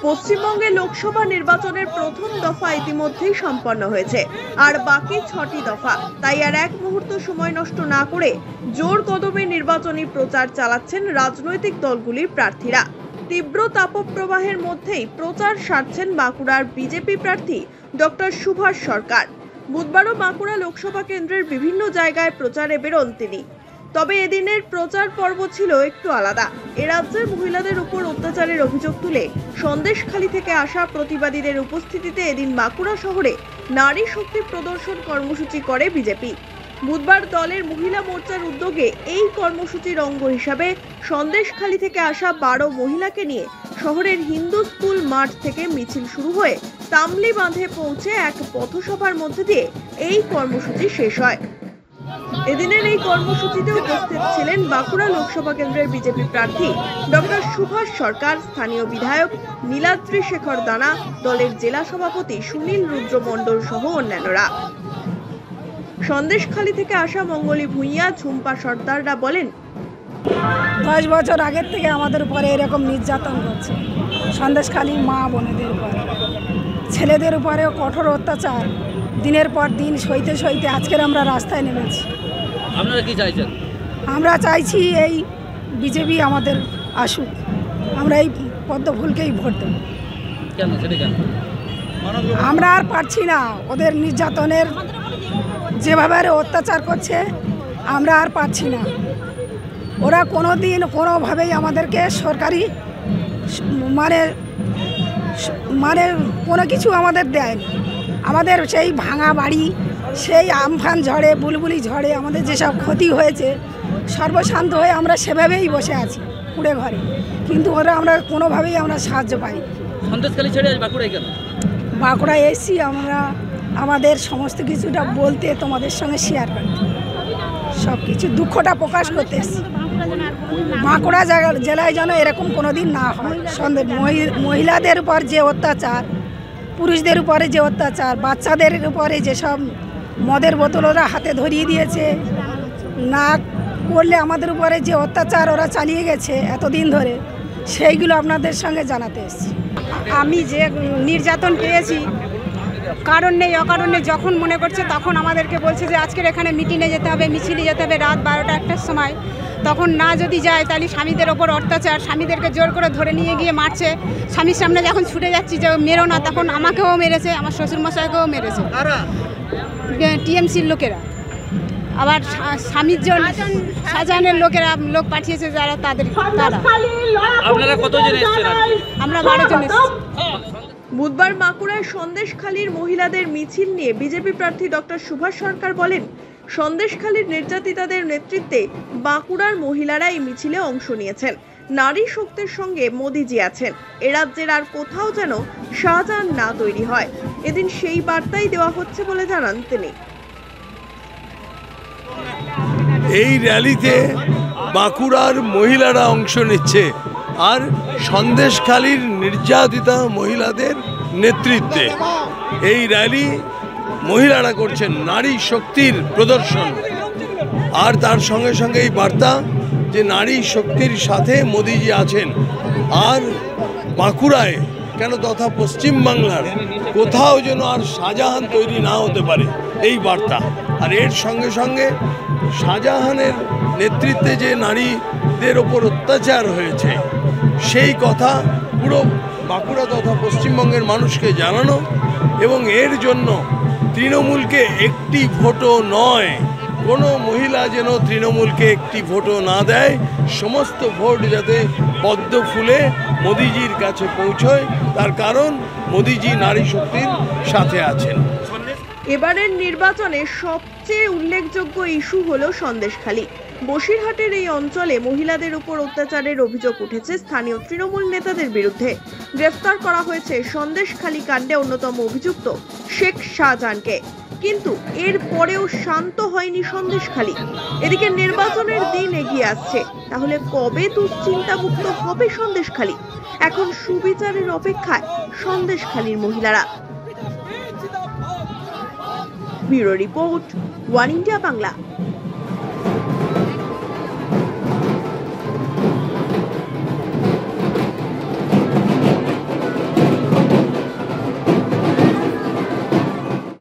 পশ্চিমবঙ্গে লোকসভা নির্বাচনের প্রথম দফা ইতিমধ্যেই সম্পন্ন হয়েছে, আর বাকি 6টি দফা। তাই আর এক মুহূর্ত সময় নষ্ট না করে জোর কদমে নির্বাচনী প্রচার চালাচ্ছেন রাজনৈতিক দলগুলির প্রার্থীরা। তীব্র তাপপ্রবাহের মধ্যেই প্রচার সারছেন বাঁকুড়ার বিজেপি প্রার্থী ডক্টর সুভাষ সরকার। বুধবারও বাঁকুড়া লোকসভা কেন্দ্রের বিভিন্ন জায়গায় প্রচারে বেরোন তিনি। তবে এদিনের প্রচার পর্ব ছিল একটু আলাদা। এ রাজ্যের মহিলাদের উপর অত্যাচারের অভিযোগ তুলে সন্দেশখালী থেকে আসা প্রতিবাদীদের উপস্থিতিতে এদিন বাঁকুড়া শহরে নারী শক্তি প্রদর্শন কর্মসূচি করে বিজেপি। বুধবার দলের মহিলা মোর্চার উদ্যোগে এই কর্মসূচির অঙ্গ হিসাবে সন্দেশখালী থেকে আসা 12 মহিলাকে নিয়ে শহরের হিন্দু স্কুল মাঠ থেকে মিছিল শুরু হয়ে তামলি বাঁধে পৌঁছে এক পথসভার মধ্যে দিয়ে এই কর্মসূচি শেষ হয়। এদিনের এই কর্মসূচিতে উপস্থিত ছিলেন বাঁকুড়া লোকসভা কেন্দ্রের বিজেপি প্রার্থী ডক্টর সুভাষ সরকার, স্থানীয় বিধায়ক নীলাদ্রি শেখর দানা, দলের জেলা সভাপতি সুনীল রুদ্র মণ্ডল সহ অন্যান্যরা। সন্দেশখালী থেকে আসা মঙ্গলী ভূঁইয়া, ঝুম্পা সর্দাররা বলেন, 10 বছর আগের থেকে আমাদের উপরে এরকম নির্যাতন হচ্ছে। সন্দেশখালী মা বোনেদের উপরে, ছেলেদের উপরেও কঠোর অত্যাচার দিনের পর দিন সইতে সইতে আজকের আমরা রাস্তায় নেমেছি। আপনারা কি চাইছেন? আমরা চাইছি এই বিজেপি আমাদের আসুক, আমরা এই পদ্মফুলকেই ভোট দেব। কেন সেটা কেন? আমরা আর পারছি না, ওদের নির্যাতনের যেভাবে অত্যাচার করছে আমরা আর পারছি না। ওরা কোনো দিন কোনোভাবেই আমাদেরকে সরকারি মানে কোনো কিছু আমাদের দেয়নি। আমাদের সেই ভাঙা বাড়ি, সেই আমফান ঝড়ে, বুলবুলি ঝড়ে আমাদের যেসব ক্ষতি হয়েছে, সর্বশান্ত হয়ে আমরা সেভাবেই বসে আছি কুড়ে ঘরে, কিন্তু ওরা আমরা কোনোভাবেই আমরা সাহায্য পাই। সন্দেশখালী ছেড়ে আজ বাঁকুড়ায় কেন? বাঁকুড়ায় এসেছি আমরা আমাদের সমস্ত কিছুটা বলতে, তোমাদের সঙ্গে শেয়ার করতে, সব কিছু দুঃখটা প্রকাশ করতে এসেছি। বাঁকুড়া জেলায় যেন এরকম কোনো দিন না হয়। মহিলাদের উপর যে অত্যাচার, পুরুষদের উপরে যে অত্যাচার, বাচ্চাদের উপরে যেসব মদের বোতল ওরা হাতে ধরিয়ে দিয়েছে, না করলে আমাদের উপরে যে অত্যাচার ওরা চালিয়ে গেছে এতদিন ধরে, সেইগুলো আপনাদের সঙ্গে জানাতে এসেছি। আমি যে নির্যাতন পেয়েছি, কারণ নেই অকারণ নেই, যখন মনে করছে তখন আমাদেরকে বলছে যে আজকের এখানে মিটিংয়ে যেতে হবে, মিছিলে যেতে হবে রাত 12টা-1টার সময়। তখন না যদি যায় তাহলে স্বামীদের ওপর অত্যাচার, স্বামীদেরকে জোর করে ধরে নিয়ে গিয়ে মারছে। স্বামীর সামনে যখন ছুটে যাচ্ছি যে মেরো না, তখন আমাকেও মেরেছে, আমার শ্বশুরমশাইকেও মেরেছে টিএমসির লোকেরা। আবার স্বামীর জন্য শাহজাহানের লোক পাঠিয়েছে যারা, তারা। আপনারা কতজন এসেছেন? আমরা 12 জন এসেছি। বুধবার বাঁকুড়ায় সন্দেশখালীর মহিলাদের মিছিল নিয়ে বিজেপি প্রার্থী ডক্টর সুভাষ সরকার বলেন, সন্দেশখালীর নির্যাতিতাদের নেতৃত্বে বাঁকুড়ার মহিলারা এই মিছিলে অংশ নিয়েছেন। নারী শক্তির সঙ্গে মোদিজি আছেন। এ রাজ্যের আর কোথাও যেন শাহজাহান না তৈরি হয়, এদিন সেই বার্তাই দেওয়া হচ্ছে বলে জানান তিনি। এই র্যালিতে বাঁকুড়ার মহিলারা অংশ নিচ্ছে, আর সন্দেশখালীর নির্যাতিতা মহিলাদের নেতৃত্বে এই র্যালি মহিলারা করছেন। নারী শক্তির প্রদর্শন, আর তার সঙ্গে সঙ্গে এই বার্তা যে নারী শক্তির সাথে মোদিজি আছেন। আর বাঁকুড়ায় কেন তথা পশ্চিমবাংলার কোথাও যেন আর শাহজাহান তৈরি না হতে পারে, এই বার্তা। আর এর সঙ্গে সঙ্গে শাহজাহানের নেতৃত্বে যে নারীদের ওপর অত্যাচার হয়েছে সেই কথা পুরো বাঁকুড়া তথা পশ্চিমবঙ্গের মানুষকে জানানো, এবং এর জন্য তৃণমূলকে একটি ভোটও নয়, কোনো মহিলা যেন তৃণমূলকে একটি ভোটও না দেয়, সমস্ত ভোট যাতে পদ্ম ফুলে মোদিজির কাছে পৌঁছয়, তার কারণ মোদিজি নারী শক্তির সাথে আছেন। এবারের নির্বাচনে সবচেয়ে উল্লেখযোগ্য ইস্যু হলো সন্দেশখালী। বসিরহাটের এই অঞ্চলে মহিলাদের উপর অত্যাচারের অভিযোগ উঠেছে স্থানীয় তৃণমূল নেতাদের বিরুদ্ধে। গ্রেফতার করা হয়েছে সন্দেশখালী কাণ্ডে অন্যতম অভিযুক্ত শেখ শাহজাহানকে। কিন্তু এর পরেও শান্ত হয়নি সন্দেশখালী। এদিকে নির্বাচনের দিন এগিয়ে আসছে, তাহলে কবে দুশ্চিন্তামুক্ত হবে সন্দেশখালী? এখন সুবিচারের অপেক্ষায় সন্দেশখালীর মহিলারা। Bureau report, one India Bangla.